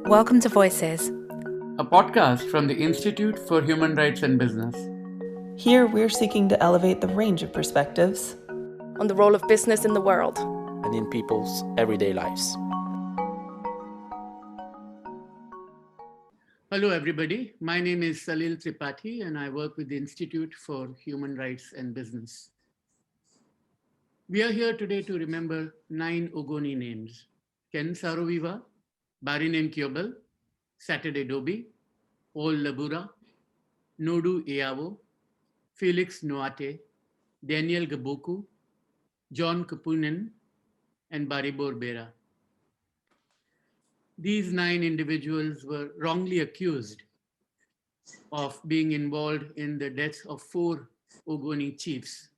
Welcome to Voices, a podcast from the Institute for Human Rights and Business. Here, we're seeking to elevate the range of perspectives on the role of business in the world and in people's everyday lives. Hello, everybody. My name is Salil Tripathi, and I work with the Institute for Human Rights and Business. We are here today to remember 9 Ogoni names: Ken Saro Wiwa, Barinem Kyobel, Saturday Dobi, Ol Labura, Nodu Eavo, Felix Noate, Daniel Gaboku, John Kapunen, and Baribor Bera. These 9 individuals were wrongly accused of being involved in the deaths of 4 Ogoni chiefs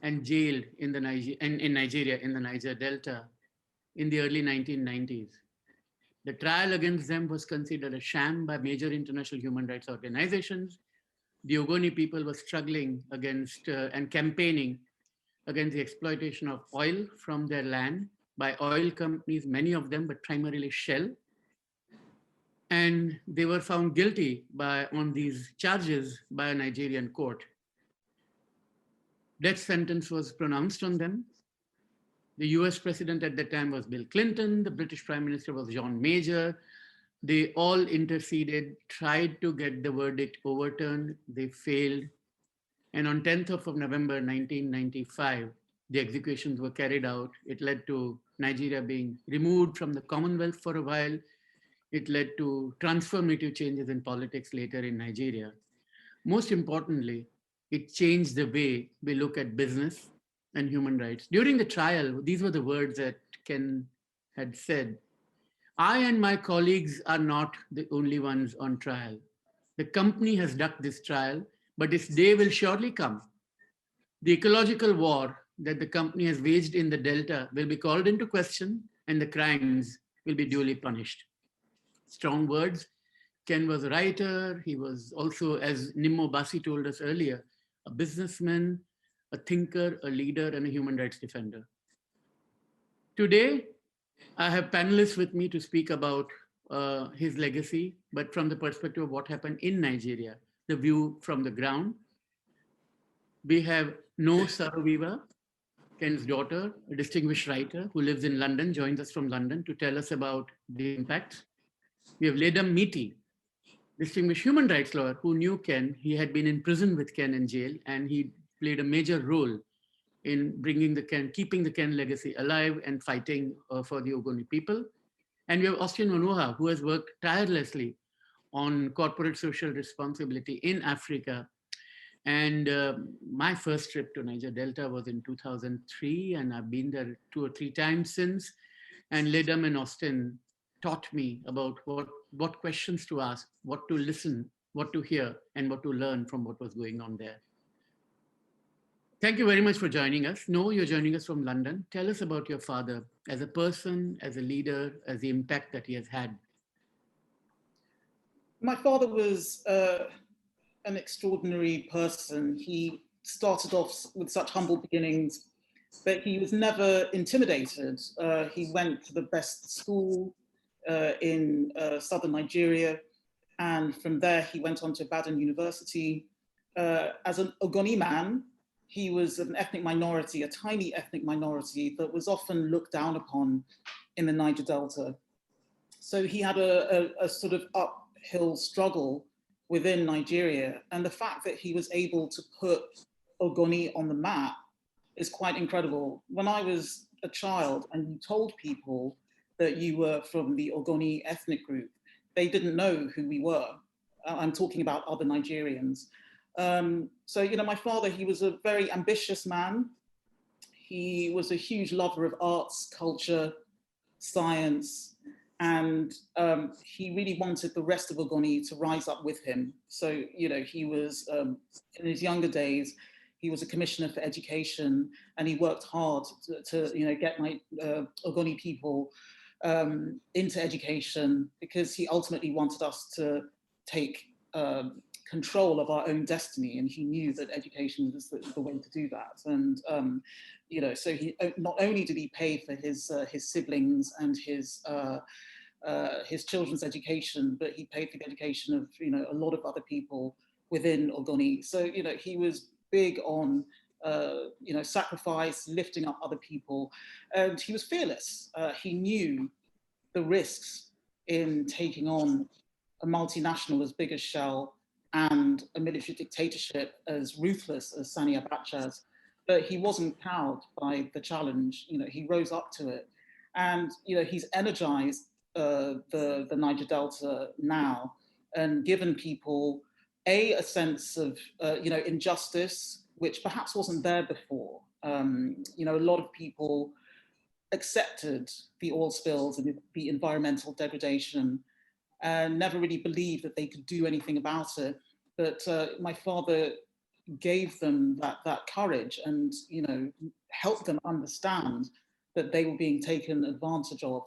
and jailed in Nigeria, in the Niger Delta, in the early 1990s. The trial against them was considered a sham by major international human rights organizations. The Ogoni people were struggling against and campaigning against the exploitation of oil from their land by oil companies, many of them, but primarily Shell. And they were found guilty on these charges by a Nigerian court. Death sentence was pronounced on them. The US president at that time was Bill Clinton. The British Prime Minister was John Major. They all interceded, tried to get the verdict overturned. They failed. And on 10th of November 1995, the executions were carried out. It led to Nigeria being removed from the Commonwealth for a while. It led to transformative changes in politics later in Nigeria. Most importantly, it changed the way we look at business and human rights. During the trial, these were the words that Ken had said: "I and my colleagues are not the only ones on trial. The company has ducked this trial, but its day will surely come. The ecological war that the company has waged in the Delta will be called into question, and the crimes will be duly punished." Strong words. Ken was a writer. He was also, as Nimmo Basi told us earlier, a businessman, a thinker, a leader, and a human rights defender. Today, I have panelists with me to speak about his legacy, but from the perspective of what happened in Nigeria, the view from the ground. We have Noo Saro-Wiwa, Ken's daughter, a distinguished writer who lives in London, joins us from London to tell us about the impact. We have Ledum Mitee, distinguished human rights lawyer who knew Ken. He had been in prison with Ken in jail, and he played a major role in keeping the Ken legacy alive and fighting for the Ogoni people. And we have Austin Onuoha, who has worked tirelessly on corporate social responsibility in Africa. And my first trip to Niger Delta was in 2003, and I've been there 2 or 3 times since. And Ledum and Austin taught me about what questions to ask, what to listen, what to hear, and what to learn from what was going on there. Thank you very much for joining us. Noo, you're joining us from London. Tell us about your father as a person, as a leader, as the impact that he has had. My father was an extraordinary person. He started off with such humble beginnings, but he was never intimidated. He went to the best school in southern Nigeria, and from there he went on to Ibadan University. As an Ogoni man, he was an ethnic minority, a tiny ethnic minority that was often looked down upon in the Niger Delta. So he had a sort of uphill struggle within Nigeria. And the fact that he was able to put Ogoni on the map is quite incredible. When I was a child and you told people that you were from the Ogoni ethnic group, they didn't know who we were. I'm talking about other Nigerians. So, my father, he was a very ambitious man. He was a huge lover of arts, culture, science, and he really wanted the rest of Ogoni to rise up with him. So, he was, in his younger days, he was a commissioner for education, and he worked hard to get my Ogoni people into education, because he ultimately wanted us to take control of our own destiny, and he knew that education was the way to do that. And so he not only did he pay for his siblings and his his children's education, but he paid for the education of, you know, a lot of other people within Ogoni. So, you know, he was big on, you know, sacrifice, lifting up other people, and he was fearless. He knew the risks in taking on a multinational as big as Shell and a military dictatorship as ruthless as Sani Abacha's, but he wasn't cowed by the challenge. You know, he rose up to it, and you know, he's energized the Niger Delta now, and given people a sense of you know, injustice, which perhaps wasn't there before. You know, a lot of people accepted the oil spills and the environmental degradation and never really believed that they could do anything about it. But my father gave them that courage and, you know, helped them understand that they were being taken advantage of.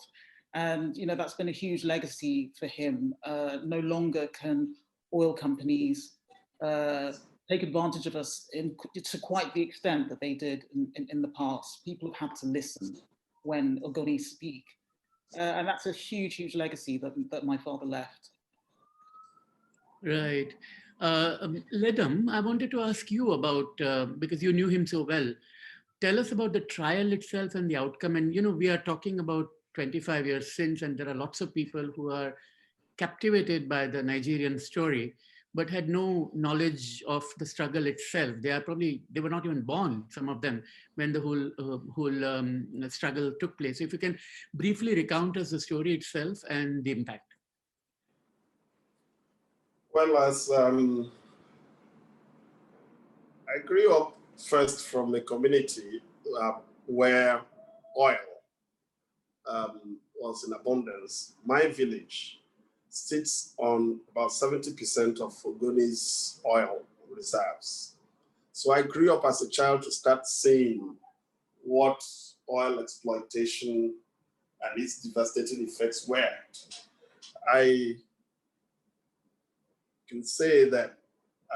And, you know, that's been a huge legacy for him. No longer can oil companies take advantage of us to quite the extent that they did in the past. People have had to listen when Ogoni speak. And that's a huge, huge legacy that my father left. Right. Ledum, I wanted to ask you about, because you knew him so well, tell us about the trial itself and the outcome. And, you know, we are talking about 25 years since, and there are lots of people who are captivated by the Nigerian story, but had no knowledge of the struggle itself. They were not even born, some of them, when the whole struggle took place. So if you can briefly recount us the story itself and the impact. Well, as I grew up first from a community where oil was in abundance. My village sits on about 70% of Ogoni's oil reserves. So I grew up as a child to start seeing what oil exploitation and its devastating effects were. I can say that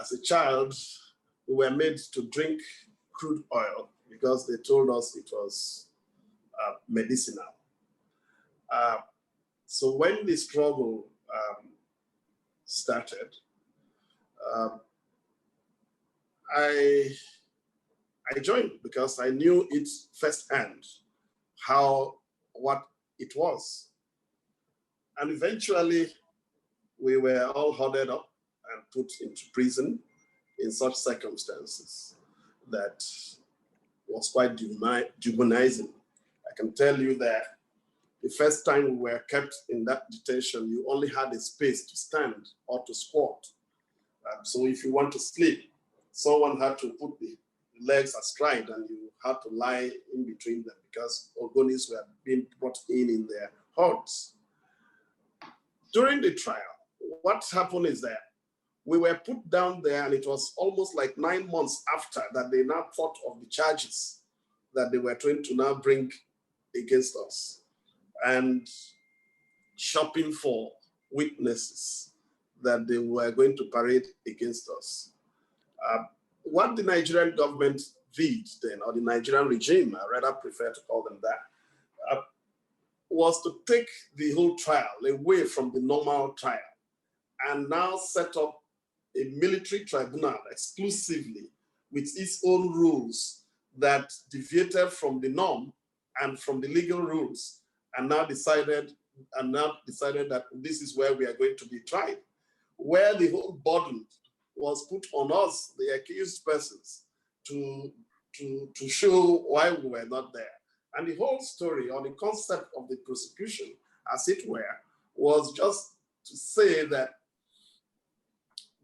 as a child, we were made to drink crude oil because they told us it was medicinal. So when the struggle started, I joined because I knew it firsthand, what it was. And eventually we were all hoarded up and put into prison in such circumstances that was quite dehumanizing. I can tell you that the first time we were kept in that detention, you only had a space to stand or to squat. So if you want to sleep, someone had to put the legs astride and you had to lie in between them because Ogonis were being brought in their hordes. During the trial, what happened is that we were put down there, and it was almost like 9 months after that they now thought of the charges that they were trying to now bring against us and shopping for witnesses that they were going to parade against us. What the Nigerian government did then, or the Nigerian regime, I rather prefer to call them that, was to take the whole trial away from the normal trial and now set up a military tribunal exclusively with its own rules that deviated from the norm and from the legal rules, and now decided that this is where we are going to be tried, where the whole burden was put on us, the accused persons, to show why we were not there. And the whole story, or the concept of the prosecution, as it were, was just to say that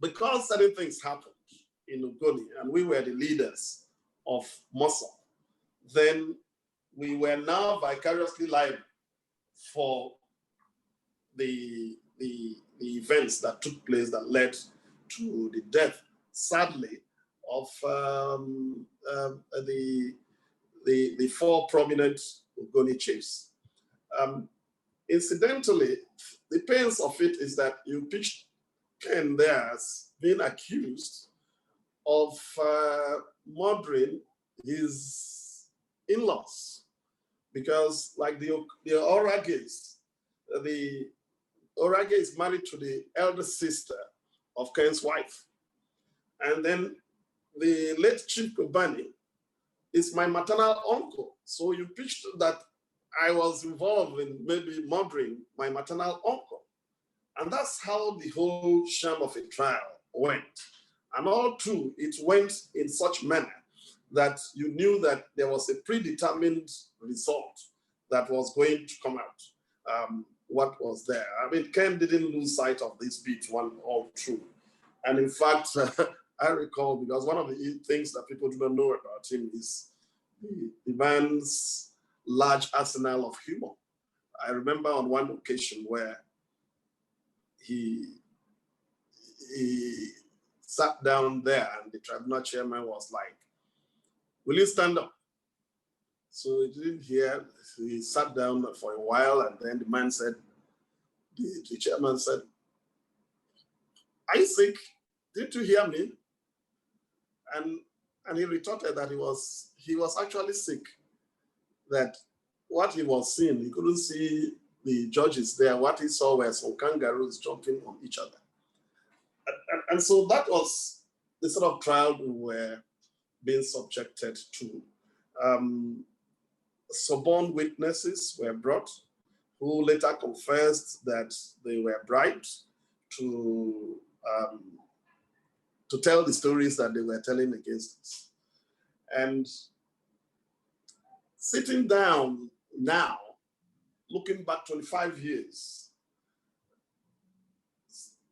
because certain things happened in Ogoni and we were the leaders of Mosul, then we were now vicariously liable for the events that took place that led to the death, sadly, of the four prominent Ogoni chiefs. Incidentally, the pains of it is that you pitched Ken there as being accused of murdering his in-laws, because like the Oragis, the Orage is married to the elder sister of Ken's wife. And then the late Chief Kobani is my maternal uncle. So you pitched that I was involved in maybe murdering my maternal uncle. And that's how the whole sham of a trial went. And all through, it went in such manner that you knew that there was a predetermined result that was going to come out. What was there? I mean, Ken didn't lose sight of this beat one all through. And in fact, I recall, because one of the things that people do not know about him is the man's large arsenal of humor. I remember on one occasion where he sat down there and the tribunal chairman was like, "Will you stand up?" So he didn't hear. He sat down for a while, and then the man said, the chairman said, "Are you sick? Didn't you hear me?" And he retorted that he was actually sick, that what he was seeing, he couldn't see the judges there. What he saw were some kangaroos jumping on each other. And so that was the sort of trial we were being subjected to. Suborned witnesses were brought who later confessed that they were bribed to tell the stories that they were telling against us. And sitting down now, looking back 25 years,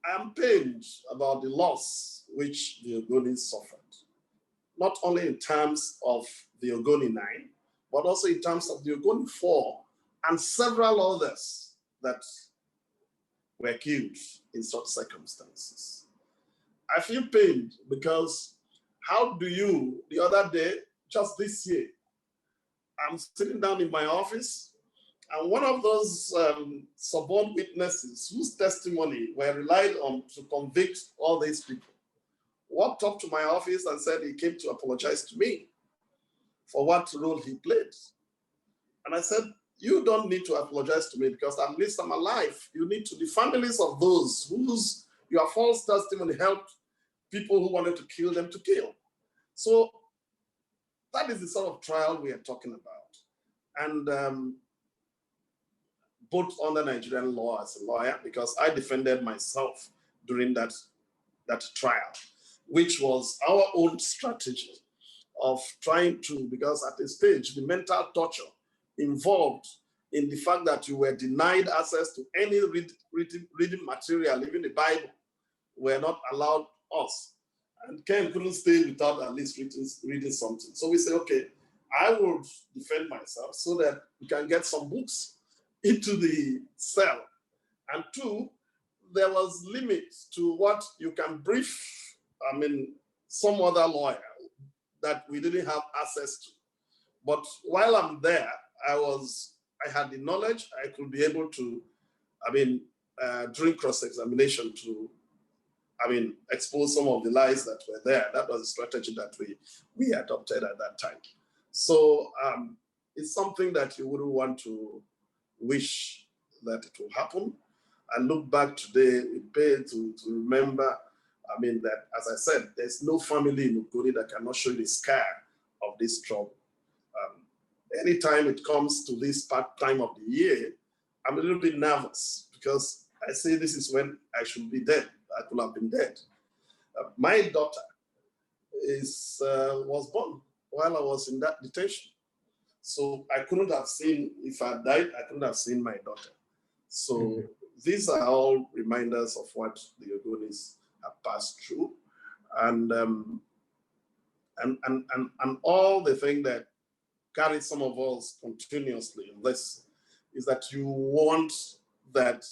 I am pained about the loss which the Ogonis suffered, not only in terms of the Ogoni Nine, but also in terms of the Ogoni Four and several others that were killed in such circumstances. I feel pained because how do you, the other day, just this year, I'm sitting down in my office, and one of those suborned witnesses whose testimony were relied on to convict all these people walked up to my office and said he came to apologize to me for what role he played. And I said, "You don't need to apologize to me because at least I'm alive. You need to the families of those whose your false testimony helped people who wanted to kill them to kill." So that is the sort of trial we are talking about. And both under Nigerian law as a lawyer, because I defended myself during that trial, which was our own strategy of trying to, because at a stage, the mental torture involved in the fact that you were denied access to any reading material, even the Bible, were not allowed us. And Ken couldn't stay without at least reading something. So we said, okay, I will defend myself so that we can get some books into the cell. And two, there was limits to what you can brief, some other lawyer that we didn't have access to. But while I'm there, I had the knowledge, I could be able to, during cross-examination to, expose some of the lies that were there. That was a strategy that we adopted at that time. So it's something that you wouldn't want to wish that it will happen. And look back today, we pay to remember, that, as I said, there's no family in Ogoni that cannot show you the scar of this trouble. Anytime it comes to this time of the year, I'm a little bit nervous because I say this is when I should be dead. I could have been dead. My daughter was born while I was in that detention. So I couldn't have seen, if I died, I couldn't have seen my daughter. So these are all reminders of what the Ogonis have passed through. And all the thing that carries some of us continuously in this is that you want that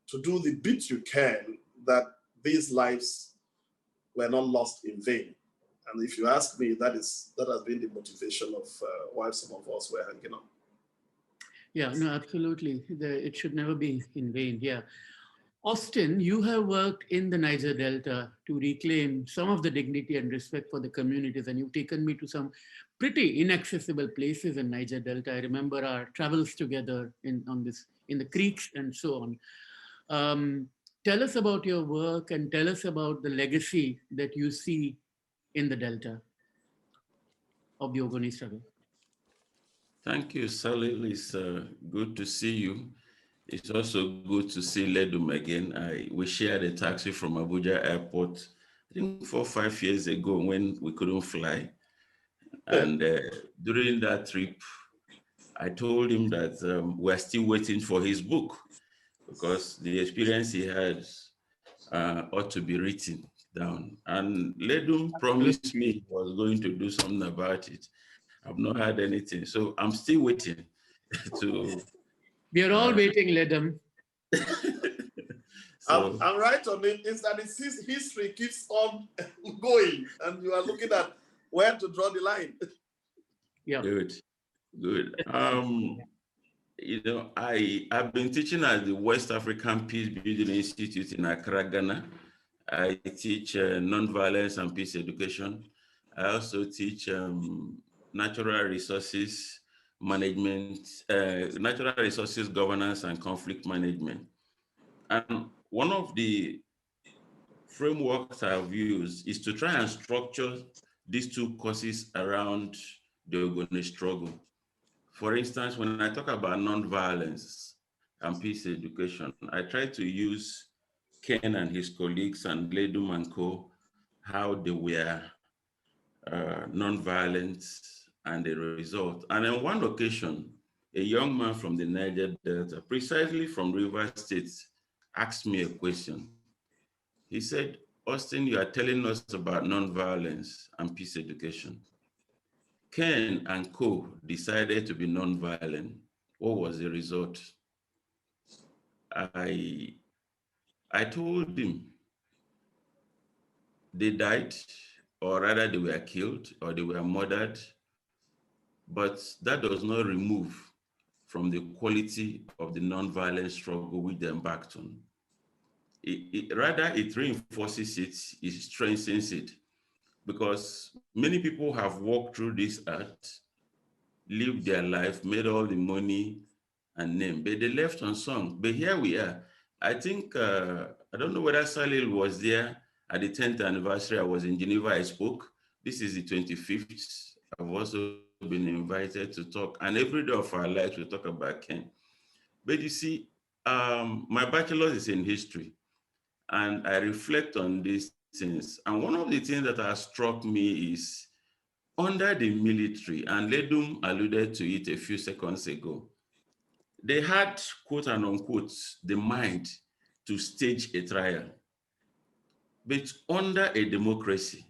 to do the bit you can, that these lives were not lost in vain. And if you ask me, that has been the motivation of why some of us were hanging on. Yeah, no, absolutely. It should never be in vain. Yeah. Austin, you have worked in the Niger Delta to reclaim some of the dignity and respect for the communities, and you've taken me to some pretty inaccessible places in Niger Delta. I remember our travels together in the creeks and so on. Tell us about your work and tell us about the legacy that you see in the Delta of the Ogoni struggle. Thank you, Salil. It's good to see you. It's also good to see Ledum again. We shared a taxi from Abuja Airport, I think 4 or 5 years ago when we couldn't fly. And during that trip, I told him that we're still waiting for his book because the experience he had ought to be written down. And Ledum promised me he was going to do something about it. I've not heard anything. So I'm still waiting to... We are all waiting, Ledum. So, I'm right on it. Is that history keeps on going, and you are looking at where to draw the line. Yeah. Good. You know, I've been teaching at the West African Peace Building Institute in Accra, Ghana. I teach nonviolence and peace education. I also teach natural resources management, natural resources governance and conflict management. And one of the frameworks I've used is to try and structure these two courses around the Ogoni struggle. For instance, when I talk about nonviolence and peace education, I try to use Ken and his colleagues and Ledum and co, how they were nonviolent and the result. And on one occasion, a young man from the Niger Delta, precisely from River State, asked me a question. He said, Austin, you are telling us about nonviolence and peace education. Ken and co decided to be nonviolent. What was the result? I told him they died, or rather they were killed, or they were murdered, but that does not remove from the quality of the nonviolent struggle which they embarked on. Rather, it reinforces it, it strengthens it, because many people have walked through this earth, lived their life, made all the money and name, but they left unsung. But here we are. I think, I don't know whether Salil was there at the 10th anniversary. I was in Geneva, I spoke. This is the 25th. I've also been invited to talk, and every day of our lives we talk about Ken. But you see, my bachelor's is in history, and I reflect on these things. And one of the things that has struck me is under the military, and Ledum alluded to it a few seconds ago, they had, quote and unquote, the mind to stage a trial. But under a democracy,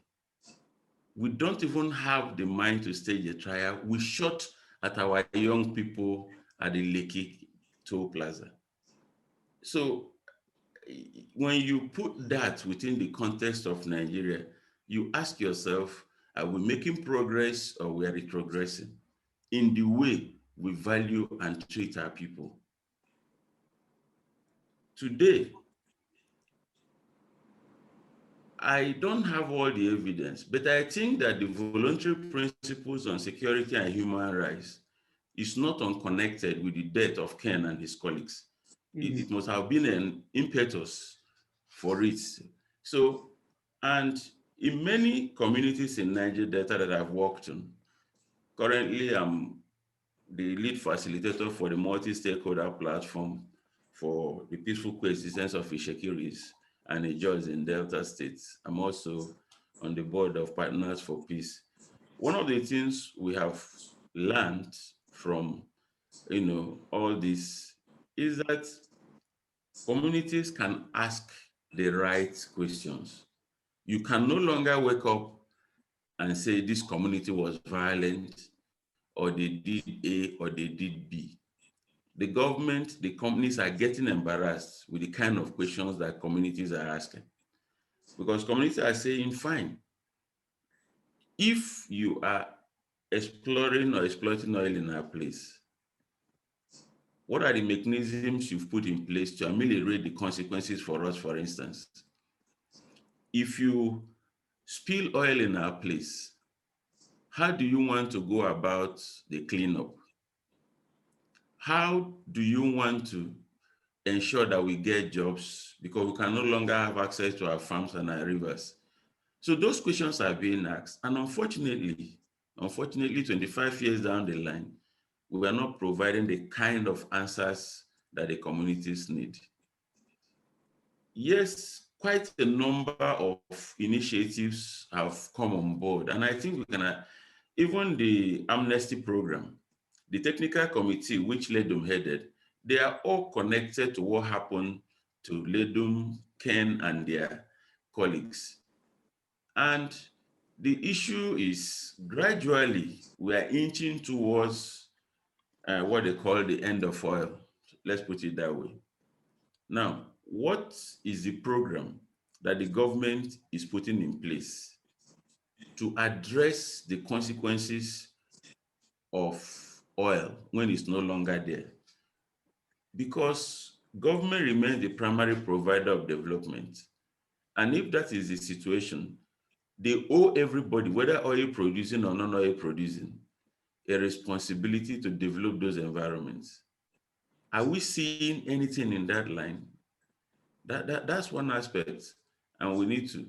we don't even have the mind to stage a trial. We shot at our young people at the Lekki Toll Plaza. So when you put that within the context of Nigeria, you ask yourself, are we making progress or we are retrogressing in the way we value and treat our people? Today, I don't have all the evidence, but I think that the voluntary principles on security and human rights is not unconnected with the death of Ken and his colleagues. It must have been an impetus for it. So, and in many communities in Niger Delta that I've worked on, currently I'm the lead facilitator for the multi-stakeholder platform for the peaceful coexistence of Ishekiris and Ijos in Delta states. I'm also on the board of Partners for Peace. One of the things we have learned from, all this is that communities can ask the right questions. You can no longer wake up and say this community was violent, or they did A or they did B. The government, the companies are getting embarrassed with the kind of questions that communities are asking. Because communities are saying, fine, if you are exploring or exploiting oil in our place, what are the mechanisms you've put in place to ameliorate the consequences for us, for instance? If you spill oil in our place, how do you want to go about the cleanup? How do you want to ensure that we get jobs, because we can no longer have access to our farms and our rivers? So those questions are being asked. And unfortunately, 25 years down the line, we are not providing the kind of answers that the communities need. Yes, quite a number of initiatives have come on board. And I think we can, even the amnesty program, the technical committee, which Ledum headed, they are all connected to what happened to Ledum, Ken, and their colleagues. And the issue is gradually we are inching towards what they call the end of oil. Let's put it that way. Now, what is the program that the government is putting in place to address the consequences of oil when it's no longer there? Because government remains the primary provider of development. And if that is the situation, they owe everybody, whether oil producing or non-oil producing, a responsibility to develop those environments. Are we seeing anything in that line? That's one aspect, and we need to.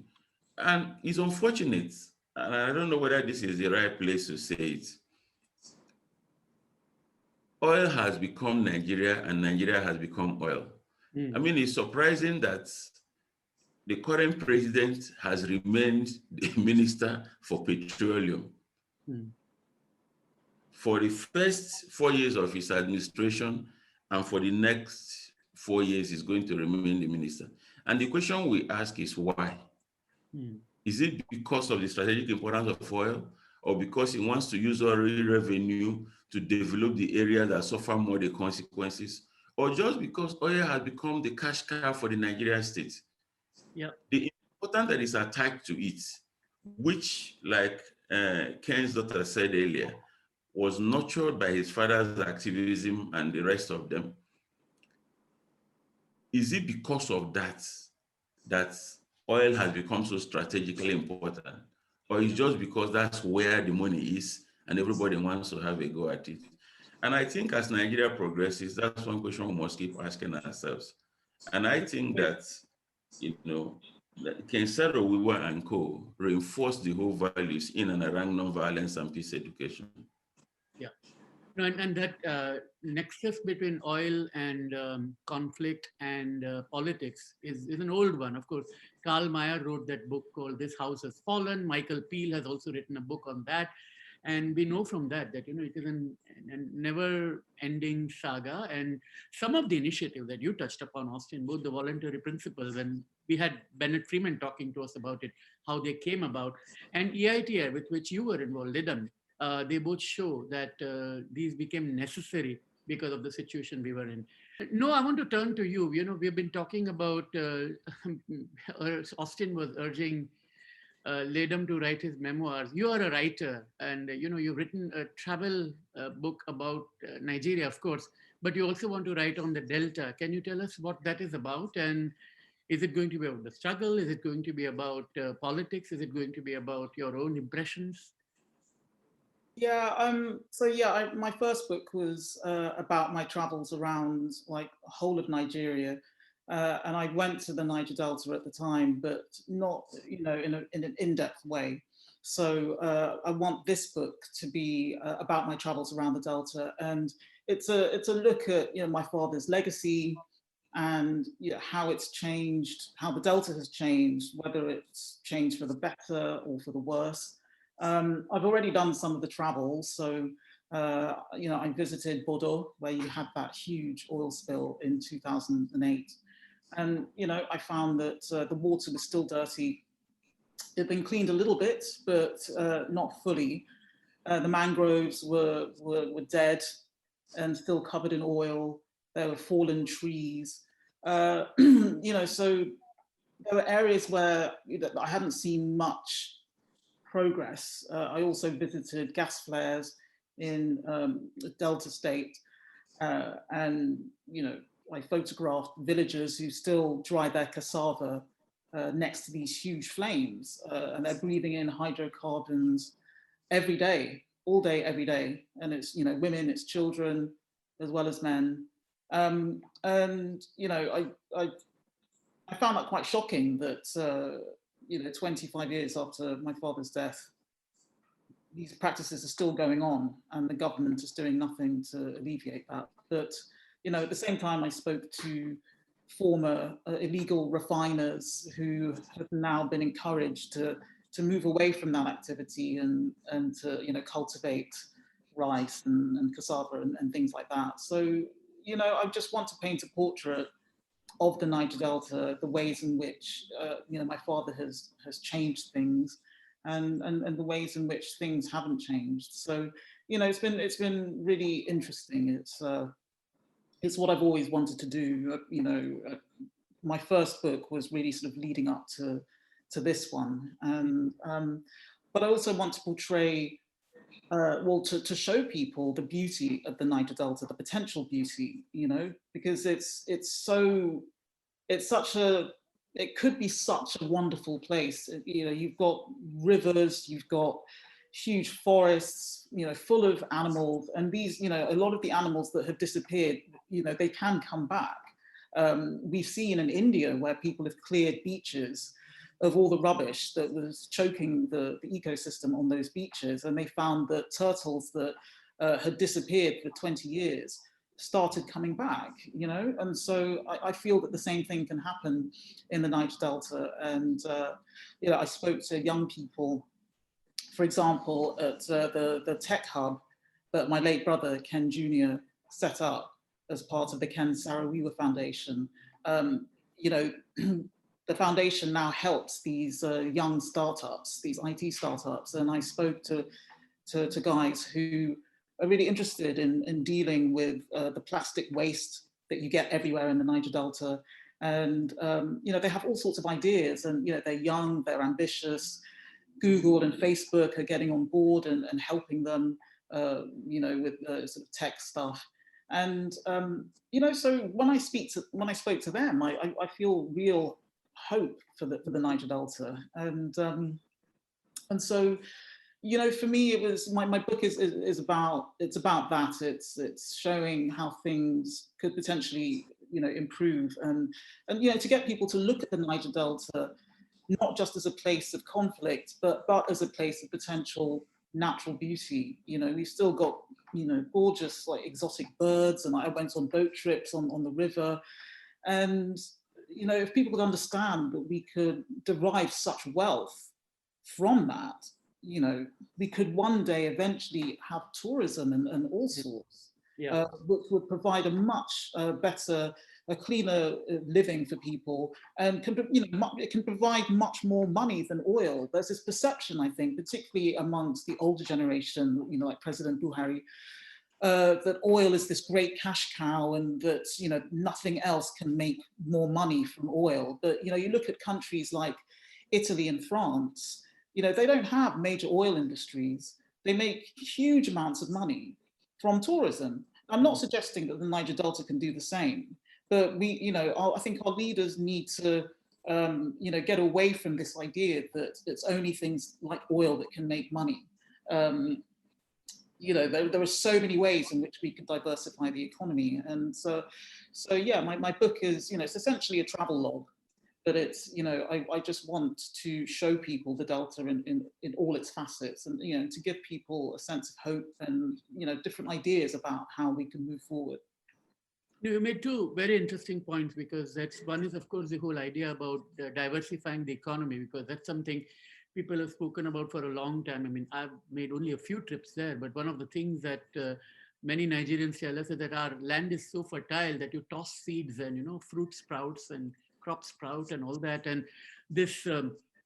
And it's unfortunate, and I don't know whether this is the right place to say it. Oil has become Nigeria, and Nigeria has become oil. I mean, it's surprising that the current president has remained the minister for petroleum. For the first 4 years of his administration, and for the next 4 years, he's going to remain the minister. And the question we ask is why? Is it because of the strategic importance of oil, or because he wants to use oil revenue to develop the areas that suffer more the consequences, or just because oil has become the cash cow for the Nigerian state? Yeah. The importance that is attached to it, which, like Ken's daughter said earlier, was nurtured by his father's activism and the rest of them. Is it because of that oil has become so strategically important? Or is it just because that's where the money is and everybody wants to have a go at it? And I think as Nigeria progresses, that's one question we must keep asking ourselves. And I think that, you know, Ken Saro Wiwa and co. reinforce the whole values in and around nonviolence and peace education. Yeah. No, and that nexus between oil and conflict and politics is an old one. Of course, Karl Mayr wrote that book called This House Has Fallen. Michael Peel has also written a book on that. And we know from that, you know, it is a never-ending saga. And some of the initiatives that you touched upon, Austin, both the voluntary principles, and we had Bennett Freeman talking to us about it, how they came about, and EITI, with which you were involved, Ledum, they both show that these became necessary because of the situation we were in. No, I want to turn to you. You know, we've been talking about, Austin was urging Ledum to write his memoirs. You are a writer, and you know, you've written a travel book about Nigeria, of course, but you also want to write on the Delta. Can you tell us what that is about? And is it going to be about the struggle? Is it going to be about politics? Is it going to be about your own impressions? Yeah, my first book was about my travels around like the whole of Nigeria. And I went to the Niger Delta at the time, but not, you know, in an in-depth way. So I want this book to be about my travels around the Delta, and it's a look at, you know, my father's legacy and, you know, how it's changed, how the Delta has changed, whether it's changed for the better or for the worse. I've already done some of the travel, so you know, I visited Bodo, where you had that huge oil spill in 2008. And, you know, I found that the water was still dirty. It had been cleaned a little bit, but not fully. The mangroves were dead and still covered in oil. There were fallen trees. You know, so there were areas where, you know, I hadn't seen much progress. I also visited gas flares in the Delta State. And, you know, I photographed villagers who still dry their cassava next to these huge flames, and they're breathing in hydrocarbons every day, all day, every day. And it's, you know, women, it's children, as well as men. And, you know, I found that quite shocking that, you know, 25 years after my father's death, these practices are still going on and the government is doing nothing to alleviate that. But, you know, at the same time, I spoke to former illegal refiners who have now been encouraged to move away from that activity and to, you know, cultivate rice and cassava and things like that. So, you know, I just want to paint a portrait of the Niger Delta, the ways in which, you know, my father has changed things, and the ways in which things haven't changed. So, you know, it's been really interesting. It's what I've always wanted to do. You know, my first book was really sort of leading up to this one, and but I also want to portray, well, to show people the beauty of the Niger Delta, the potential beauty, you know, because it could be such a wonderful place. You know, you've got rivers, you've got huge forests, you know, full of animals, and these, you know, a lot of the animals that have disappeared, you know, they can come back. We've seen in India where people have cleared beaches of all the rubbish that was choking the ecosystem on those beaches, and they found that turtles that had disappeared for 20 years started coming back, you know. And so I feel that the same thing can happen in the Niger Delta. And you know, I spoke to young people, for example, at the tech hub that my late brother Ken Jr. set up as part of the Ken Saro Wiwa Foundation. You know, the foundation now helps these young startups, these IT startups, and I spoke to guys who are really interested in dealing with the plastic waste that you get everywhere in the Niger Delta. And, you know, they have all sorts of ideas, and, you know, they're young, they're ambitious. Google and Facebook are getting on board and helping them, you know, with sort of tech stuff. And, you know, so when I spoke to them, I feel real hope for the Niger Delta. And so, you know, for me, it was my book is about that. It's showing how things could potentially, you know, improve, and you know, to get people to look at the Niger Delta not just as a place of conflict, but as a place of potential natural beauty. You know, we've still got, you know, gorgeous like exotic birds, and I went on boat trips on the river, and you know, if people could understand that we could derive such wealth from that, you know, we could one day eventually have tourism and all sorts, which would provide a much better, a cleaner living for people, and can, you know, it can provide much more money than oil. There's this perception, I think, particularly amongst the older generation, you know, like President Buhari, that oil is this great cash cow, and that, you know, nothing else can make more money from oil. But, you know, you look at countries like Italy and France, you know, they don't have major oil industries. They make huge amounts of money from tourism. I'm not suggesting that the Niger Delta can do the same, but we, you know, I think our leaders need to, you know, get away from this idea that it's only things like oil that can make money. You know, there are so many ways in which we can diversify the economy. And so yeah, my book is, you know, it's essentially a travel log, but it's, you know, I just want to show people the Delta in all its facets, and, you know, to give people a sense of hope and, you know, different ideas about how we can move forward. You made two very interesting points, because that's one is, of course, the whole idea about diversifying the economy, because that's something people have spoken about for a long time. I mean, I've made only a few trips there, but one of the things that many Nigerians tell us is that our land is so fertile that you toss seeds and, you know, fruit sprouts and crop sprout and all that. And this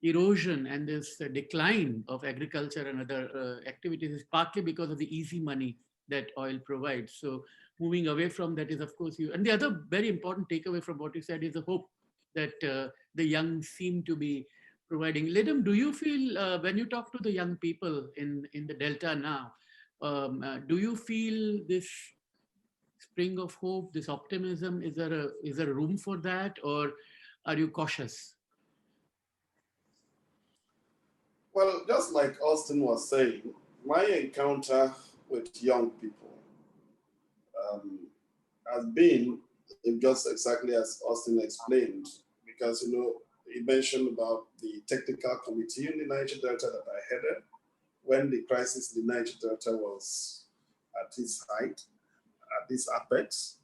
erosion and this decline of agriculture and other activities is partly because of the easy money that oil provides. So moving away from that is, of course, you. And the other very important takeaway from what you said is the hope that the young seem to be providing. Ledum, do you feel when you talk to the young people in the Delta now, do you feel this spring of hope, this optimism? Is there a room for that, or are you cautious? Well, just like Austin was saying, my encounter with young people has been just exactly as Austin explained, because, you know, he mentioned about the technical committee in the Niger Delta that I headed when the crisis in the Niger Delta was at its height, at this apex.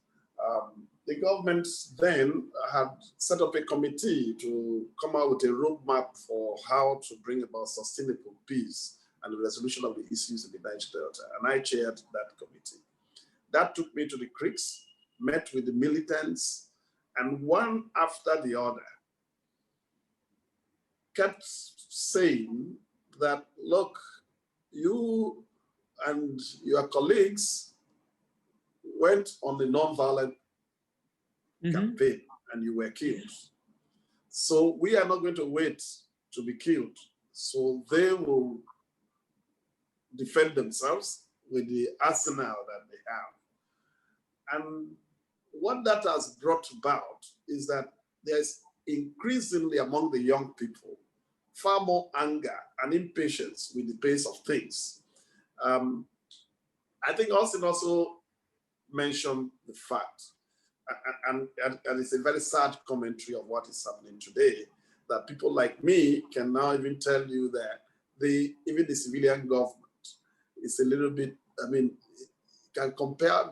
The government then had set up a committee to come out with a roadmap for how to bring about sustainable peace and the resolution of the issues in the Niger Delta. And I chaired that committee. That took me to the creeks, met with the militants, and one after the other kept saying that, look, you and your colleagues went on the nonviolent campaign and you were killed. So we are not going to wait to be killed. So they will defend themselves with the arsenal that they have. And what that has brought about is that there's increasingly among the young people far more anger and impatience with the pace of things. I think Austin also mentioned the fact, and it's a very sad commentary of what is happening today, that people like me can now even tell you that even the civilian government is a little bit, I mean, can compare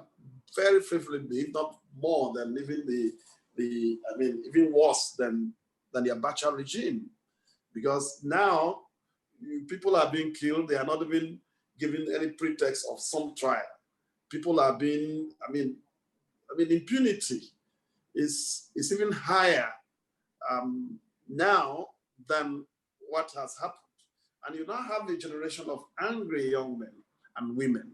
very favorably, if not more than even even worse than the Abacha regime. Because now people are being killed, they are not even given any pretext of some trial. People are being, impunity is even higher now than what has happened. And you now have a generation of angry young men and women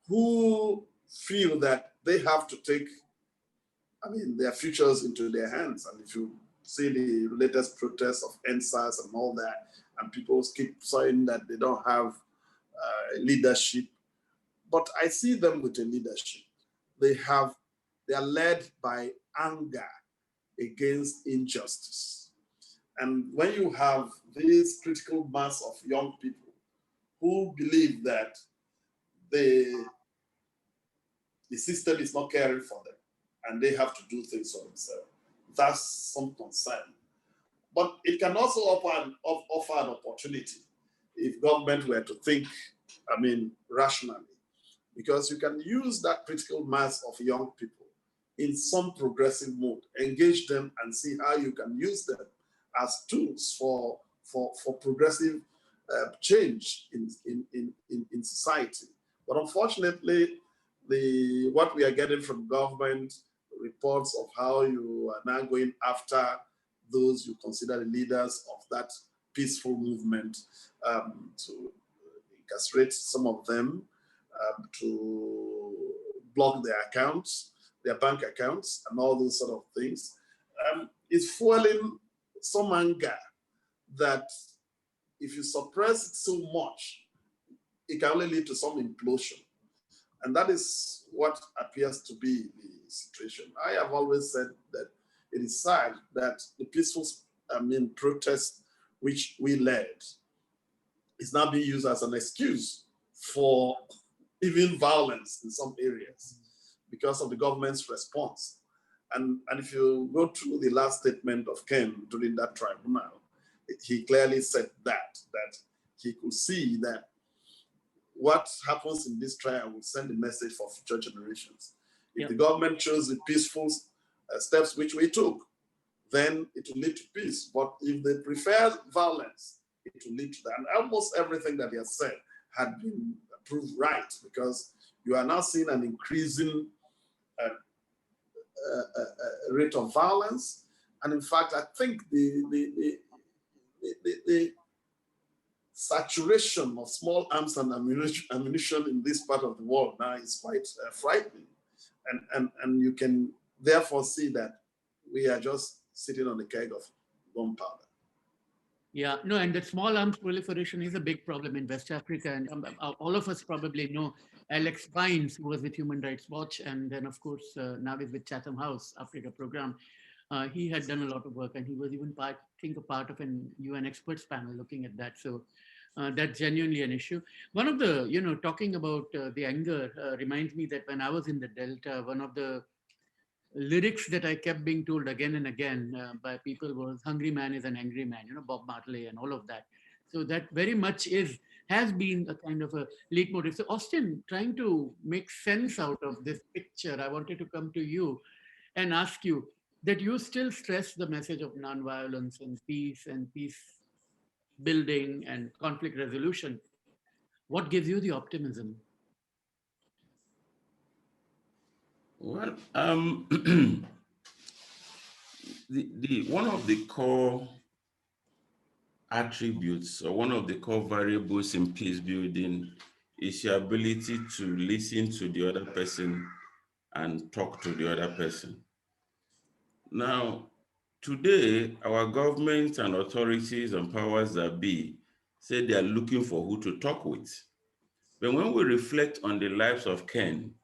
who feel that they have to take, their futures into their hands. And if you see the latest protests of NSAS and all that, and people keep saying that they don't have leadership, but I see them with a leadership. They are led by anger against injustice. And when you have this critical mass of young people who believe that the system is not caring for them and they have to do things for themselves, that's some concern. But it can also offer an opportunity if government were to think, rationally, because you can use that critical mass of young people in some progressive mode, engage them and see how you can use them as tools for progressive change in society. But unfortunately, what we are getting from government reports of how you are now going after those you consider the leaders of that peaceful movement, to incarcerate some of them, to block their accounts, their bank accounts, and all those sort of things, is fueling some anger that if you suppress it so much, it can only lead to some implosion. And that is what appears to be the situation. I have always said that it is sad that the peaceful protest which we led is now being used as an excuse for even violence in some areas because of the government's response. And if you go through the last statement of Ken during that tribunal, he clearly said that he could see that what happens in this trial will send a message for future generations. If the government chose the peaceful steps which we took, then it will lead to peace. But if they prefer violence, it will lead to that. And almost everything that he has said had been proved right, because you are now seeing an increasing rate of violence. And in fact, I think the saturation of small arms and ammunition in this part of the world now is quite frightening. And you can therefore see that we are just sitting on the keg of gunpowder. Yeah, no, and the small arms proliferation is a big problem in West Africa. And all of us probably know Alex Pines, who was with Human Rights Watch, and then of course now is with Chatham House Africa program. He had done a lot of work, and he was even a part of an UN experts panel looking at that. So that's genuinely an issue. One of the, talking about the anger reminds me that when I was in the Delta, one of the lyrics that I kept being told again and again by people was "Hungry man is an angry man," Bob Marley and all of that. So that very much has been a kind of a leitmotif. So Austin, trying to make sense out of this picture, I wanted to come to you and ask you that you still stress the message of nonviolence and peace building and conflict resolution. What gives you the optimism? Well, one of the core attributes or one of the core variables in peace building is your ability to listen to the other person and talk to the other person. Now, today, our government and authorities and powers that be say they are looking for who to talk with. But when we reflect on the lives of Ken,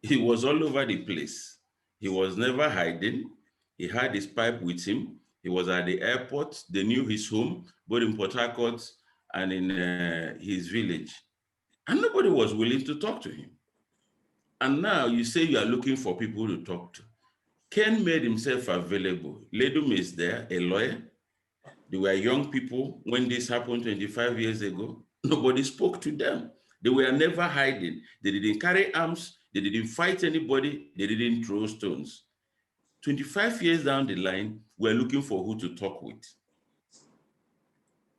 he was all over the place. He was never hiding. He had his pipe with him. He was at the airport. They knew his home, both in Port Harcourt and in his village. And nobody was willing to talk to him. And now you say you are looking for people to talk to. Ken made himself available. Ledum is there, a lawyer. They were young people when this happened 25 years ago. Nobody spoke to them. They were never hiding. They didn't carry arms. They didn't fight anybody. They didn't throw stones. 25 years down the line, we're looking for who to talk with.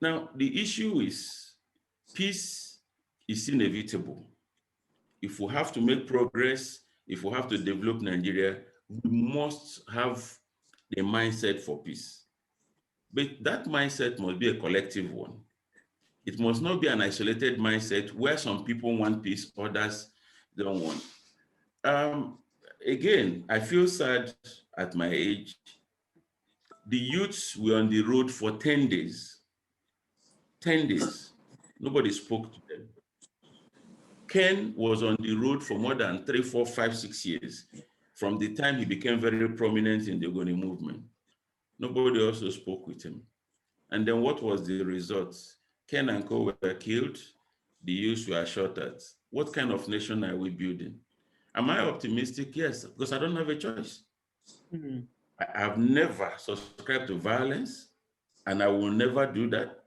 Now, the issue is peace is inevitable. If we have to make progress, if we have to develop Nigeria, we must have the mindset for peace. But that mindset must be a collective one. It must not be an isolated mindset where some people want peace, others don't want. Again, I feel sad at my age. The youths were on the road for 10 days. 10 days. Nobody spoke to them. Ken was on the road for more than 3, 4, 5, 6 years from the time he became very prominent in the Ogoni movement. Nobody also spoke with him. And then what was the result? Ken and Co were killed. The youths were shot at. What kind of nation are we building? Am I optimistic? Yes, because I don't have a choice. Mm-hmm. I have never subscribed to violence, and I will never do that.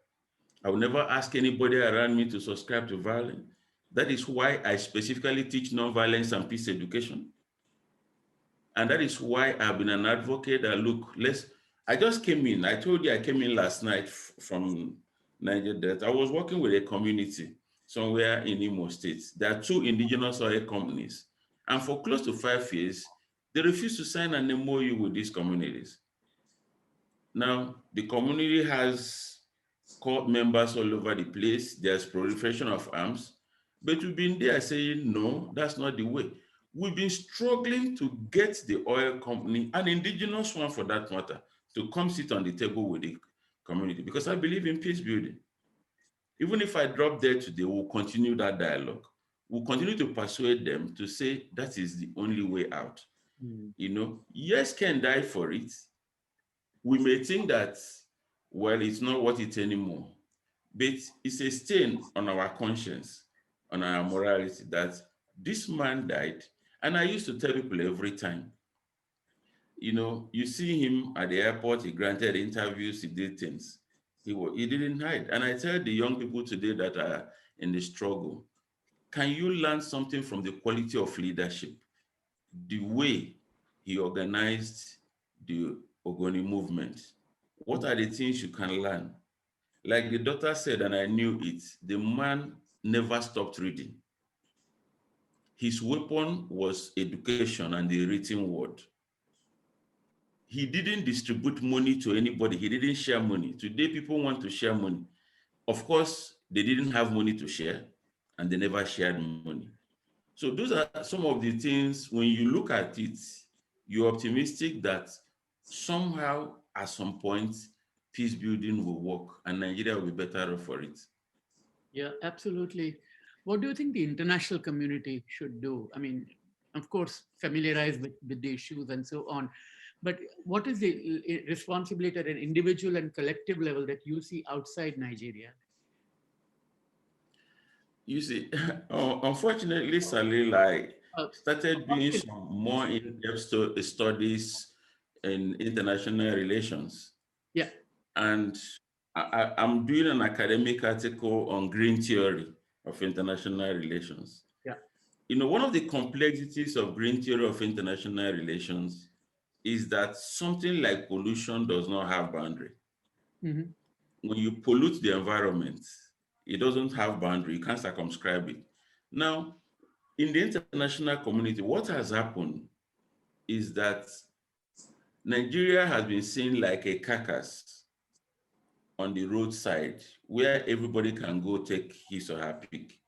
I will never ask anybody around me to subscribe to violence. That is why I specifically teach nonviolence and peace education. And that is why I've been an advocate that, look, I just came in. I told you I came in last night from Niger Delta. I was working with a community somewhere in Imo State. There are 2 indigenous oil companies. And for close to 5 years, they refused to sign an MOU with these communities. Now, the community has court members all over the place. There's proliferation of arms. But we've been there saying, no, that's not the way. We've been struggling to get the oil company, an indigenous one for that matter, to come sit on the table with the community, because I believe in peace building. Even if I drop there today, we'll continue that dialogue. We'll continue to persuade them to say that is the only way out. Yes, Ken died for it. We may think that, well, it's not worth it anymore, but it's a stain on our conscience, on our morality, that this man died. And I used to tell people every time, you see him at the airport, he granted interviews, he did things. He didn't hide. And I tell the young people today that are in the struggle, can you learn something from the quality of leadership? The way he organized the Ogoni movement. What are the things you can learn? Like the daughter said, and I knew it, the man never stopped reading. His weapon was education and the written word. He didn't distribute money to anybody. He didn't share money. Today, people want to share money. Of course, they didn't have money to share, and they never shared money. So those are some of the things, when you look at it, you're optimistic that somehow, at some point, peace building will work and Nigeria will be better off for it. Yeah, absolutely. What do you think the international community should do? I mean, of course, familiarize with the issues and so on. But what is the responsibility at an individual and collective level that you see outside Nigeria? You see, unfortunately, Salil, I started doing some more in-depth studies in international relations. Yeah. And I'm doing an academic article on green theory of international relations. Yeah. You know, one of the complexities of green theory of international relations is that something like pollution does not have boundary. Mm-hmm. When you pollute the environment, it doesn't have boundary, you can't circumscribe it. Now, in the international community, what has happened is that Nigeria has been seen like a carcass on the roadside where everybody can go take his or her pick.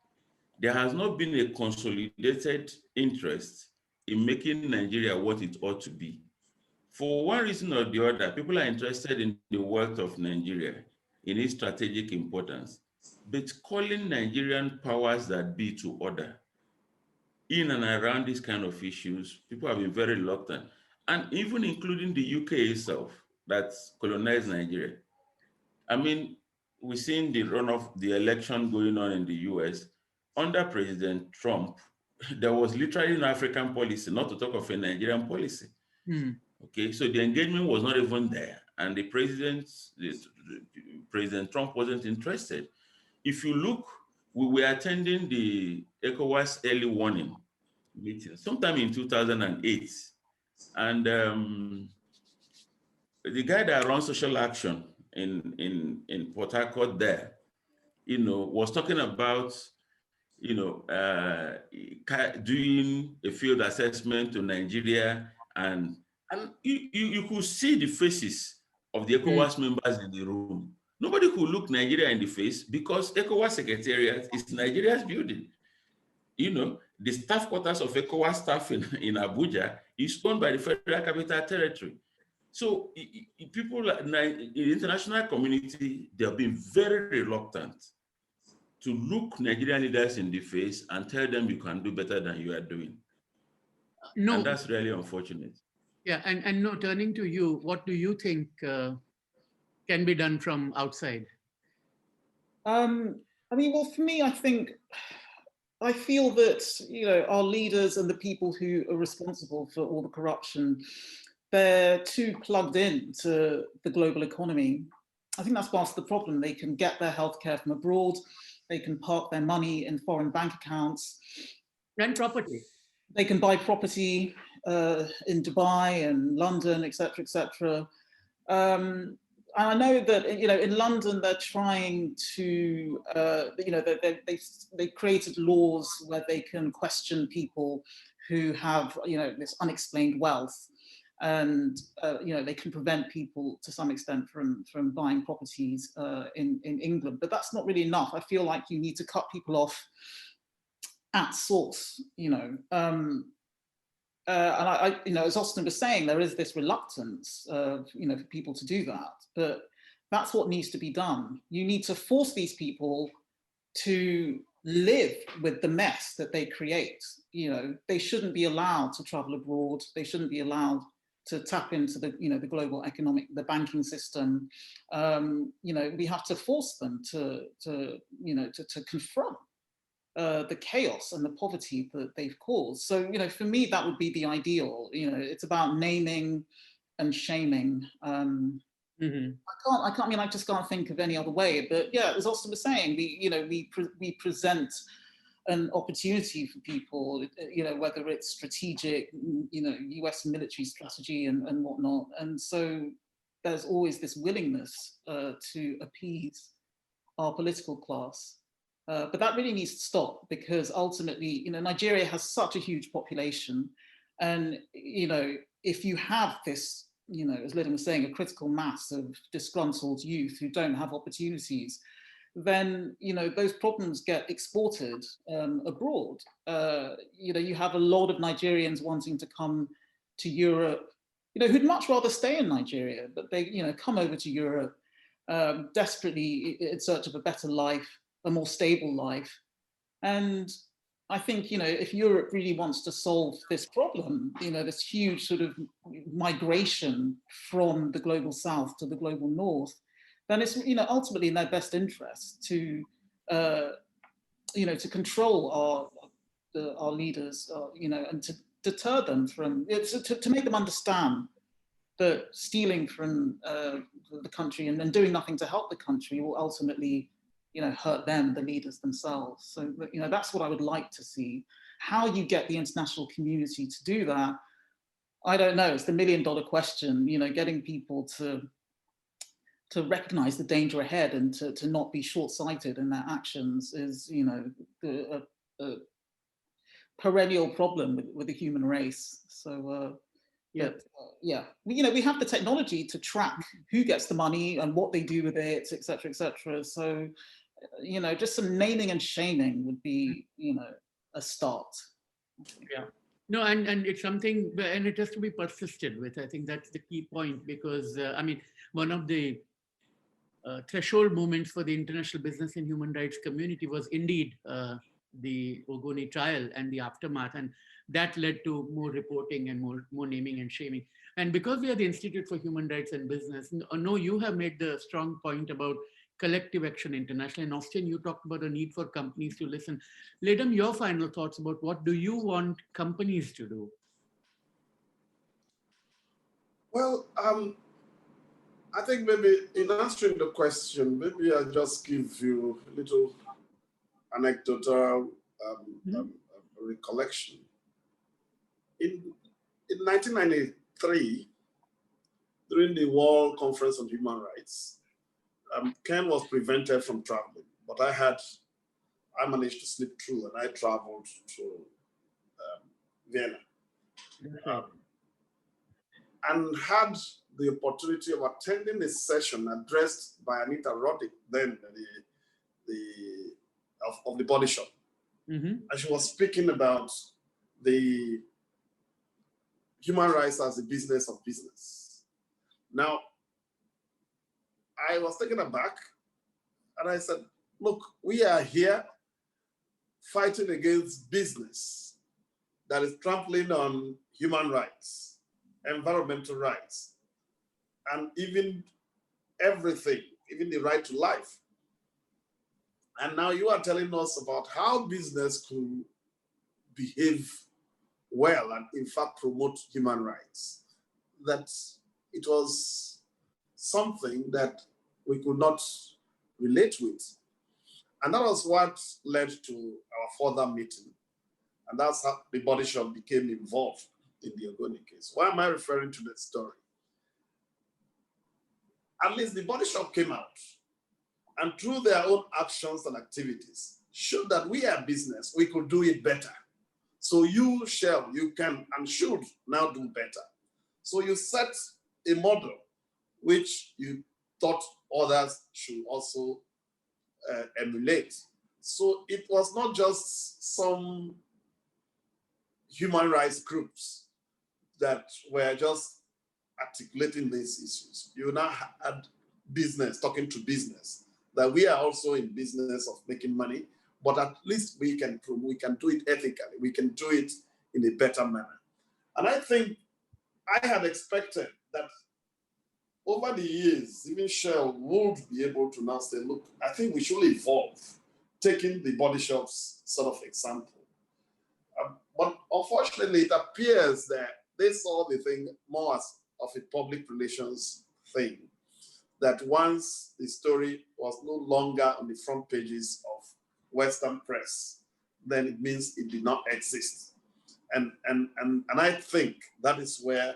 There has not been a consolidated interest in making Nigeria what it ought to be. For one reason or the other, people are interested in the wealth of Nigeria, in its strategic importance, but calling Nigerian powers that be to order in and around these kind of issues, people have been very reluctant, and even including the UK itself that's colonized Nigeria. I mean, we've seen the runoff, the election going on in the US. Under President Trump, there was literally no African policy, not to talk of a Nigerian policy. Okay, so the engagement was not even there, and the President Trump wasn't interested. If you look, we were attending the ECOWAS early warning meeting sometime in 2008, and the guy that runs social action in Port Harcourt there, you know, was talking about, you know, doing a field assessment to Nigeria, and you could see the faces of the ECOWAS members in the room. Nobody could look Nigeria in the face because ECOWAS Secretariat is Nigeria's building. You know, the staff quarters of ECOWAS staff in Abuja is owned by the Federal Capital Territory. So people in the international community, they have been very reluctant to look Nigerian leaders in the face and tell them you can do better than you are doing. No, and that's really unfortunate. Yeah, and no, turning to you, what do you think can be done from outside? I mean, well, for me, I feel that, you know, our leaders and the people who are responsible for all the corruption, they're too plugged in to the global economy. I think that's part of the problem. They can get their healthcare from abroad. They can park their money in foreign bank accounts. And property. They can buy property in Dubai and London, etc., etc. And I know that, you know, in London, they're trying to, you know, they created laws where they can question people who have, you know, this unexplained wealth. And, you know, they can prevent people to some extent from buying properties in England. But that's not really enough. I feel like you need to cut people off at source, you know. And I, you know, as Austin was saying, there is this reluctance, you know, for people to do that. But that's what needs to be done. You need to force these people to live with the mess that they create. You know, they shouldn't be allowed to travel abroad. They shouldn't be allowed to tap into the, you know, the global economic, the banking system. You know, we have to force them to you know, to confront the chaos and the poverty that they've caused. So, you know, for me, that would be the ideal. You know, it's about naming and shaming. I mean, I just can't think of any other way. But yeah, as Austin was saying, we present an opportunity for people, you know, whether it's strategic, you know, US military strategy and whatnot. And so there's always this willingness to appease our political class. But that really needs to stop, because ultimately, you know, Nigeria has such a huge population. And, you know, if you have this, you know, as Ledum was saying, a critical mass of disgruntled youth who don't have opportunities, then, you know, those problems get exported abroad. You know, you have a lot of Nigerians wanting to come to Europe, you know, who'd much rather stay in Nigeria, but they, you know, come over to Europe desperately in search of a better life, a more stable life. And I think, if Europe really wants to solve this problem, this huge sort of migration from the global south to the global north, then it's, ultimately in their best interest to, to control our leaders, and to deter them from, to make them understand that stealing from the country and then doing nothing to help the country will ultimately, hurt them, the leaders themselves. So, that's what I would like to see. How you get the international community to do that, I don't know. It's the $1 million question. Getting people to recognize the danger ahead and to not be short-sighted in their actions is, a perennial problem with the human race. So. Yeah. We have the technology to track who gets the money and what they do with it, et cetera, et cetera. So, just some naming and shaming would be, a start. Yeah. No, and it's something, and it has to be persisted with. I think that's the key point, because, one of the threshold moments for the international business and human rights community was indeed the Ogoni trial and the aftermath. And that led to more reporting and more naming and shaming. And because we are the Institute for Human Rights and Business, no, you have made the strong point about collective action internationally. And Austin, you talked about a need for companies to listen. Ledum, your final thoughts about what do you want companies to do? Well, I think maybe in answering the question, maybe I'll just give you a little anecdotal recollection. In 1993, during the World Conference on Human Rights, Ken was prevented from traveling, but I managed to slip through and I traveled to Vienna. And had the opportunity of attending a session addressed by Anita Roddick, then of the Body Shop. And she was speaking about the human rights as a business of business. Now, I was taken aback and I said, look, we are here fighting against business that is trampling on human rights, environmental rights, and even everything, even the right to life. And now you are telling us about how business could behave well and in fact promote human rights. That it was something that we could not relate with. And that was what led to our further meeting. And that's how the Body Shop became involved in the Ogoni case. Why am I referring to that story? At least the Body Shop came out and through their own actions and activities showed that we are business, we could do it better. So you can and should now do better. So you set a model which you thought others should also emulate. So it was not just some human rights groups that were just articulating these issues. You now had business talking to business, that we are also in business of making money, but at least we can do it ethically. We can do it in a better manner. And I think I had expected that over the years, even Shell would be able to now say, look, I think we should evolve, taking the Body Shop's sort of example. But unfortunately, it appears that they saw the thing more as of a public relations thing, that once the story was no longer on the front pages of Western press, then it means it did not exist. And I think that is where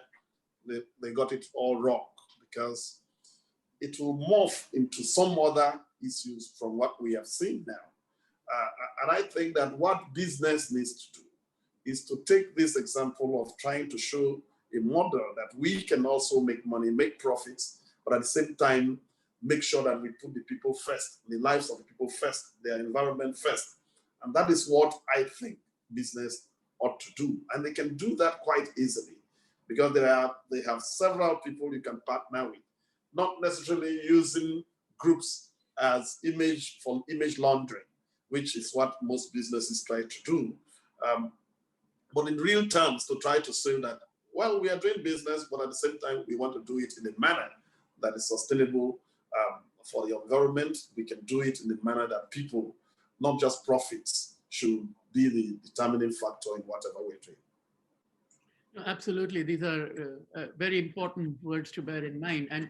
they got it all wrong, because it will morph into some other issues from what we have seen now. And I think that what business needs to do is to take this example of trying to show a model that we can also make money, make profits, but at the same time, make sure that we put the people first, the lives of the people first, their environment first. And that is what I think business ought to do. And they can do that quite easily, because they have several people you can partner with, not necessarily using groups as image laundering, which is what most businesses try to do. But in real terms, to try to say that, well, we are doing business, but at the same time, we want to do it in a manner that is sustainable for the environment. We can do it in a manner that people, not just profits, should be the determining factor in whatever we're doing. No, absolutely. These are very important words to bear in mind. And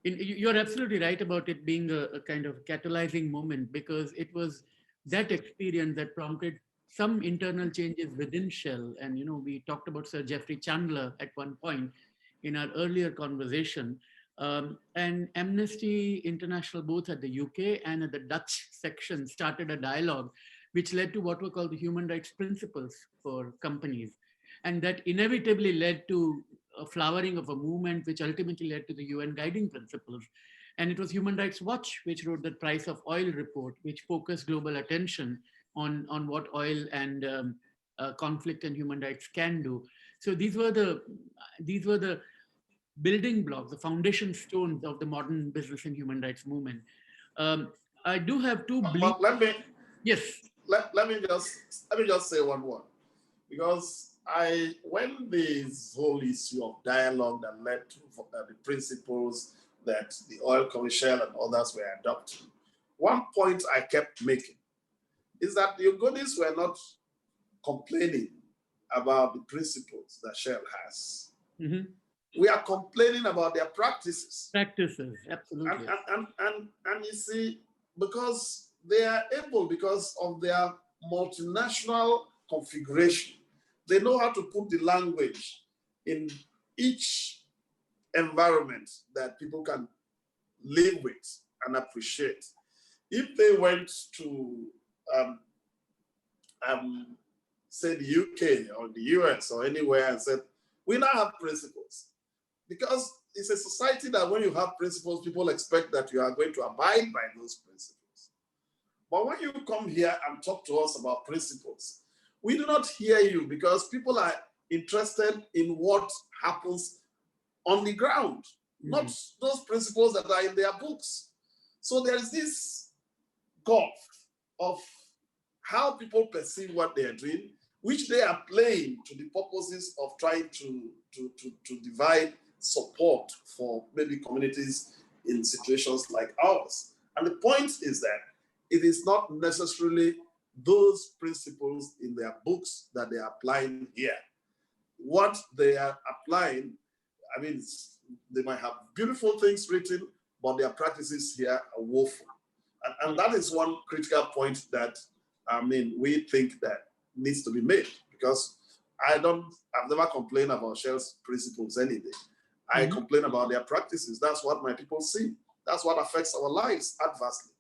you're absolutely right about it being a kind of catalyzing moment, because it was that experience that prompted some internal changes within Shell. And, you know, we talked about Sir Geoffrey Chandler at one point in our earlier conversation. And Amnesty International, both at the UK and at the Dutch section, started a dialogue which led to what were called the human rights principles for companies. And that inevitably led to a flowering of a movement which ultimately led to the UN guiding principles. And it was Human Rights Watch which wrote the Price of Oil report, which focused global attention on what oil and conflict and human rights can do. So these were the building blocks, the foundation stones of the modern business and human rights movement. I do have two But let me just say one word, because when this whole issue of dialogue that led to the principles that the Oil Commission and others were adopting, one point I kept making is that the Ogonis were not complaining about the principles that Shell has. Mm-hmm. We are complaining about their practices. Practices, absolutely. And you see, because they are able, because of their multinational configuration, they know how to put the language in each environment that people can live with and appreciate. If they went to, say, the UK or the US or anywhere and said, we now have principles, because it's a society that when you have principles, people expect that you are going to abide by those principles. But when you come here and talk to us about principles, we do not hear you, because people are interested in what happens on the ground, not those principles that are in their books. So there is this gulf of how people perceive what they are doing, which they are playing to the purposes of trying to divide support for maybe communities in situations like ours. And the point is that it is not necessarily those principles in their books that they are applying here. What they are applying, I mean, they might have beautiful things written, but their practices here are woeful. And that is one critical point that, I mean, we think that needs to be made, because I've never complained about Shell's principles any day. I complain about their practices. That's what my people see. That's what affects our lives adversely.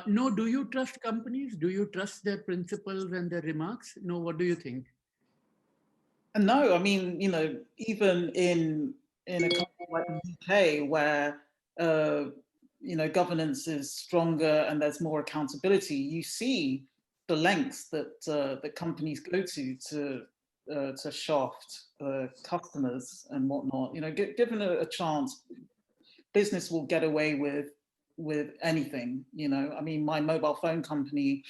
No, do you trust companies? Do you trust their principles and their remarks? No, what do you think? No, I mean, you know, even in a country like the UK, where you know, governance is stronger and there's more accountability, you see the lengths that that companies go to shaft customers and whatnot. You know, given a chance, business will get away with anything. You know, I mean, my mobile phone company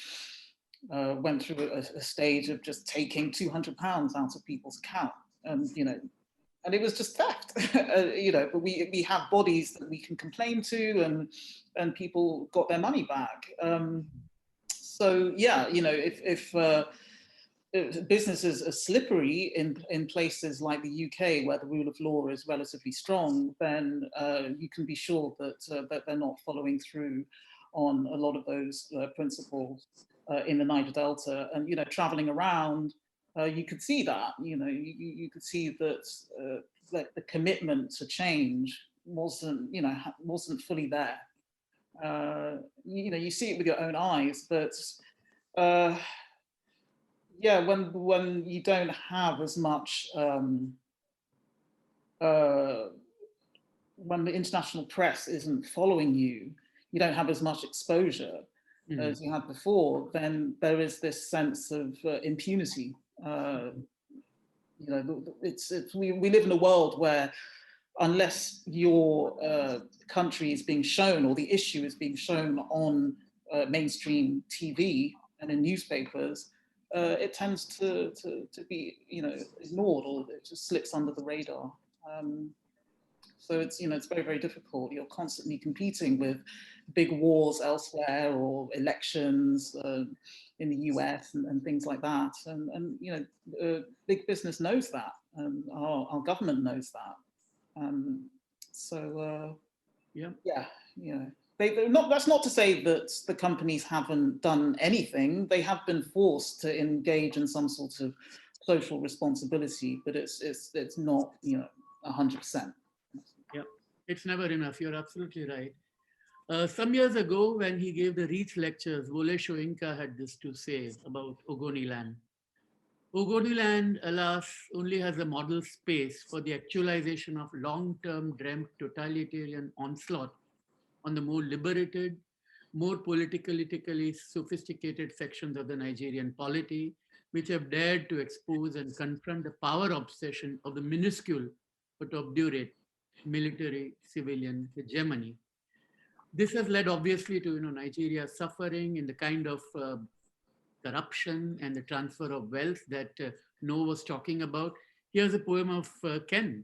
went through a stage of just taking £200 out of people's account, and you know, and it was just theft. You know, but we have bodies that we can complain to, and people got their money back. So yeah, you know, if businesses are slippery in places like the UK, where the rule of law is relatively strong, then you can be sure that they're not following through on a lot of those principles in the Niger Delta. And you know, traveling around, you could see that. You know, you could see that the commitment to change wasn't fully there. You know, you see it with your own eyes, but yeah, when you don't have as much, when the international press isn't following you, you don't have as much exposure as you had before, then there is this sense of impunity. You know, we live in a world where unless your country is being shown, or the issue is being shown on mainstream TV and in newspapers, it tends to be, ignored, or it just slips under the radar. So it's very, very difficult. You're constantly competing with big wars elsewhere, or elections in the US and things like that. And big business knows that, and our government knows that. That's not to say that the companies haven't done anything. They have been forced to engage in some sort of social responsibility, but it's not 100%. Yeah, it's never enough. You're absolutely right. Some years ago, when he gave the Reach lectures, Wole Soyinka had this to say about Ogoniland. Ogoniland, alas, only has a model space for the actualization of long-term dreamt totalitarian onslaught on the more liberated, more politically sophisticated sections of the Nigerian polity, which have dared to expose and confront the power obsession of the minuscule but obdurate military civilian hegemony. This has led obviously to Nigeria suffering in the kind of corruption and the transfer of wealth that Noo was talking about. Here's a poem of Ken.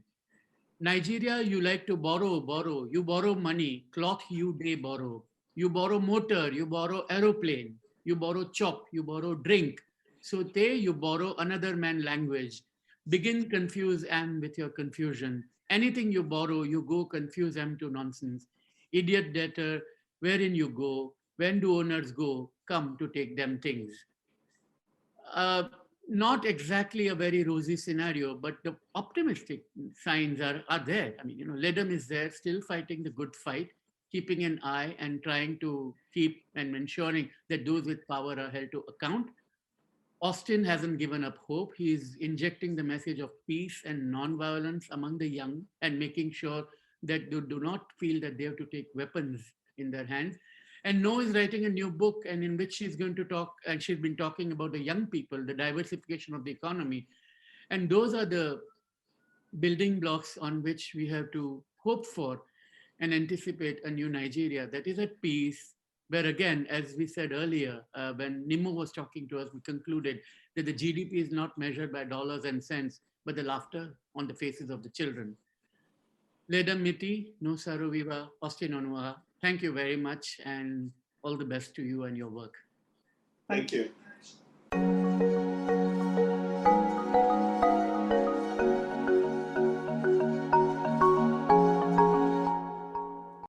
Nigeria, you like to borrow. You borrow money, cloth you dey borrow. You borrow motor, you borrow aeroplane. You borrow chop, you borrow drink. So you borrow another man language. Begin confuse am with your confusion. Anything you borrow, you go confuse am to nonsense. Idiot debtor, wherein you go? When do owners go? Come to take them things. Not exactly a very rosy scenario, but the optimistic signs are there. I mean, Ledum is there, still fighting the good fight, keeping an eye and trying to keep and ensuring that those with power are held to account. Austin hasn't given up hope. He is injecting the message of peace and non-violence among the young and making sure that they do not feel that they have to take weapons in their hands. And Noo is writing a new book, and in which she's going to talk, and she's been talking about the young people, the diversification of the economy. And those are the building blocks on which we have to hope for and anticipate a new Nigeria that is at peace, where again, as we said earlier, when Nimo was talking to us, we concluded that the GDP is not measured by dollars and cents, but the laughter on the faces of the children. Ledum Mitee, Noo Saro-Wiwa, Austin Onuoha, thank you very much, and all the best to you and your work. Thank you.